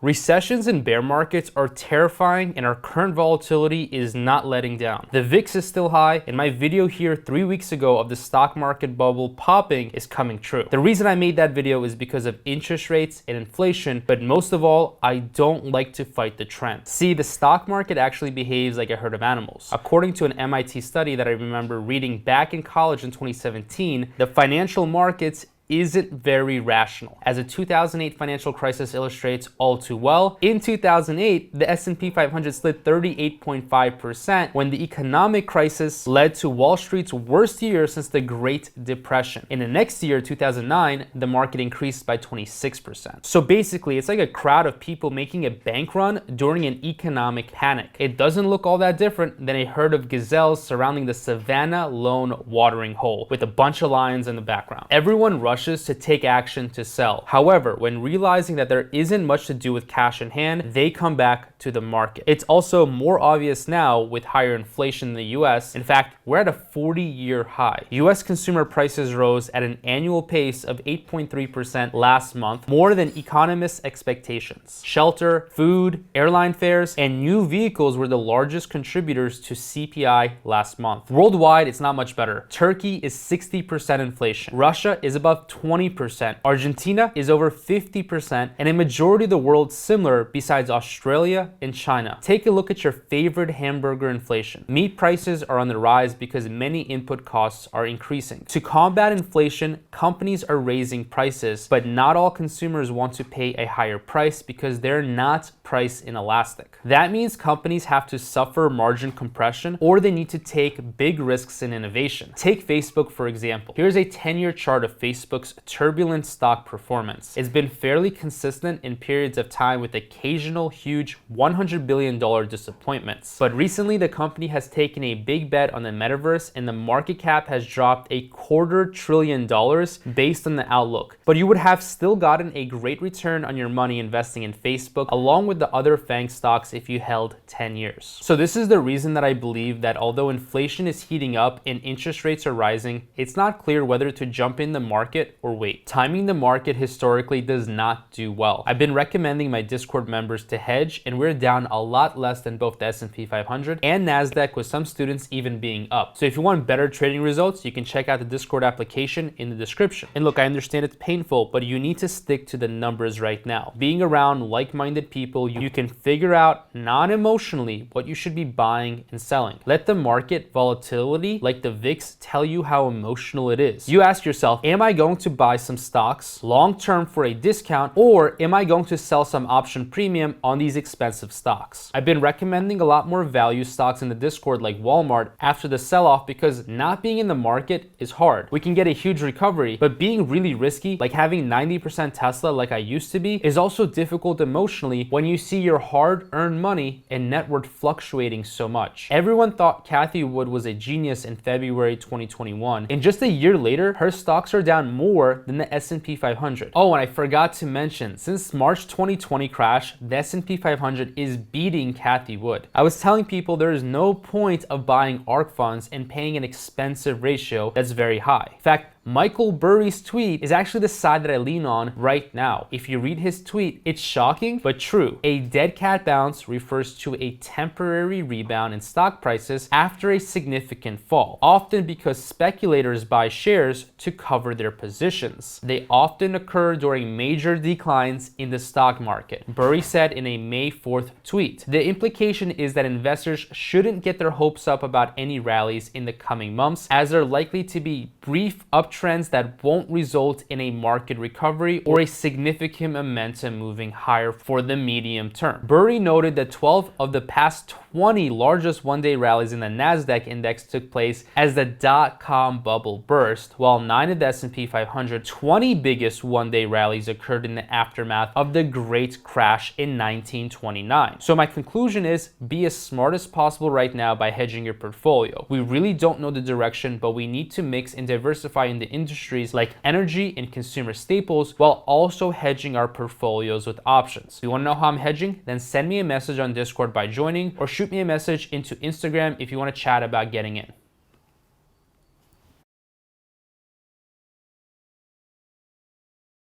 Recessions and bear markets are terrifying, and our current volatility is not letting down. The VIX is still high, and my video here 3 weeks ago of the stock market bubble popping is coming true. The reason I made that video is because of interest rates and inflation, but most of all, I don't like to fight the trend. See, the stock market actually behaves like a herd of animals. According to an MIT study that I remember reading back in college in 2017, the financial markets isn't very rational. As the 2008 financial crisis illustrates all too well, in 2008, the S&P 500 slid 38.5% when the economic crisis led to Wall Street's worst year since the Great Depression. In the next year, 2009, the market increased by 26%. So basically, it's like a crowd of people making a bank run during an economic panic. It doesn't look all that different than a herd of gazelles surrounding the Savannah Lone watering hole with a bunch of lions in the background. Everyone rushes to take action to sell. However, when realizing that there isn't much to do with cash in hand, they come back to the market. It's also more obvious now with higher inflation in the US. In fact, we're at a 40-year high. US consumer prices rose at an annual pace of 8.3% last month, more than economists' expectations. Shelter, food, airline fares, and new vehicles were the largest contributors to CPI last month. Worldwide, it's not much better. Turkey is 60% inflation. Russia is above 20%. Argentina is over 50%, and a majority of the world similar besides Australia and China. Take a look at your favorite hamburger inflation. Meat prices are on the rise because many input costs are increasing. To combat inflation, companies are raising prices, but not all consumers want to pay a higher price because they're not price inelastic. That means companies have to suffer margin compression, or they need to take big risks in innovation. Take Facebook, for example. Here's a 10-year chart of Facebook's turbulent stock performance. It's been fairly consistent in periods of time with occasional huge $100 billion disappointments. But recently, the company has taken a big bet on the metaverse, and the market cap has dropped $250 billion based on the outlook. But you would have still gotten a great return on your money investing in Facebook, along with the other FANG stocks if you held 10 years. So this is the reason that I believe that although inflation is heating up and interest rates are rising, it's not clear whether to jump in the market or wait. Timing the market historically does not do well. I've been recommending my Discord members to hedge, and we're down a lot less than both the S&P 500 and NASDAQ, with some students even being up. So if you want better trading results, you can check out the Discord application in the description. And look, I understand it's painful, but you need to stick to the numbers right now. Being around like-minded people, you can figure out non-emotionally what you should be buying and selling. Let the market volatility, like the VIX, tell you how emotional it is. You ask yourself, am I going to buy some stocks long-term for a discount, or am I going to sell some option premium on these expensive stocks? I've been recommending a lot more value stocks in the Discord like Walmart after the sell-off because not being in the market is hard. We can get a huge recovery, but being really risky, like having 90% Tesla like I used to be, is also difficult emotionally when you see your hard-earned money and net worth fluctuating so much. Everyone thought Cathie Wood was a genius in February 2021, and just a year later, her stocks are down more than the S&P 500. Oh, and I forgot to mention, since March 2020 crash, the S&P 500 is beating Cathie Wood. I was telling people there is no point of buying ARK funds and paying an expensive ratio that's very high. In fact, Michael Burry's tweet is actually the side that I lean on right now. If you read his tweet, it's shocking but true. A dead cat bounce refers to a temporary rebound in stock prices after a significant fall, often because speculators buy shares to cover their positions. They often occur during major declines in the stock market, Burry said in a May 4th tweet. The implication is that investors shouldn't get their hopes up about any rallies in the coming months, as they're likely to be brief uptrends that won't result in a market recovery or a significant momentum moving higher for the medium term. Burry noted that 12 of the past 20 largest one-day rallies in the NASDAQ index took place as the dot-com bubble burst, while 9 of the S&P 500 20 biggest one-day rallies occurred in the aftermath of the Great Crash in 1929. So my conclusion is, be as smart as possible right now by hedging your portfolio. We really don't know the direction, but we need to mix and diversify in the industries like energy and consumer staples, while also hedging our portfolios with options. If you want to know how I'm hedging, then send me a message on Discord by joining, or shoot me a message into Instagram if you want to chat about getting in.